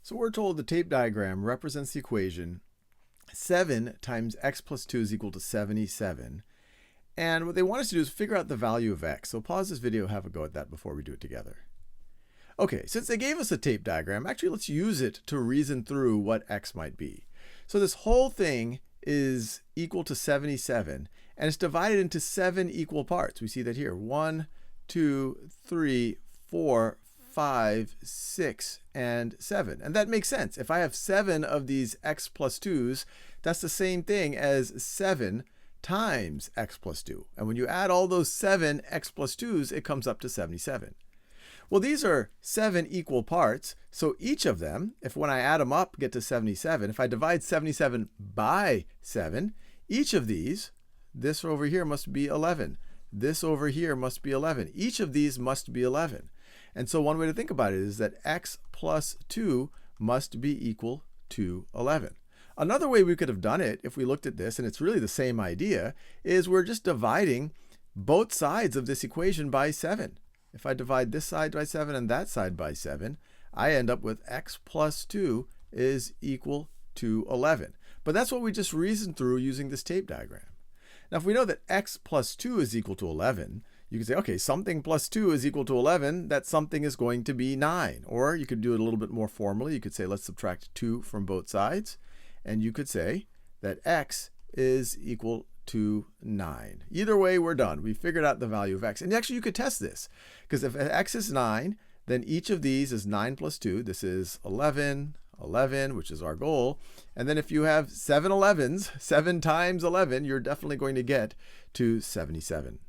So we're told the tape diagram represents the equation 7 times x plus 2 is equal to 77. And what they want us to do is figure out the value of x. So pause this video, have a go at that before we do it together. Okay, since they gave us a tape diagram, actually let's use it to reason through what x might be. So this whole thing is equal to 77, and it's divided into 7 equal parts. We see that here, 1, 2, 3, 4, 5, 6, and 7. And that makes sense. If I have 7 of these x plus 2's, that's the same thing as 7 times x plus 2. And when you add all those 7 x plus 2's, it comes up to 77. Well, these are 7 equal parts, so each of them, if when I add them up, get to 77, if I divide 77 by 7, each of these, this over here must be 11. This over here must be 11. Each of these must be 11. And so one way to think about it is that x plus 2 must be equal to 11. Another way we could have done it, if we looked at this, and it's really the same idea, is we're just dividing both sides of this equation by 7. If I divide this side by 7 and that side by 7, I end up with x plus 2 is equal to 11. But that's what we just reasoned through using this tape diagram. Now, if we know that x plus 2 is equal to 11, you can say, okay, something plus 2 is equal to 11. That something is going to be 9. Or you could do it a little bit more formally. You could say, let's subtract 2 from both sides. And you could say that x is equal to 9. Either way, we're done. We figured out the value of x. And actually, you could test this. Because if x is 9, then each of these is 9 plus 2. This is 11, 11, which is our goal. And then if you have 7 11s, 7 times 11, you're definitely going to get to 77.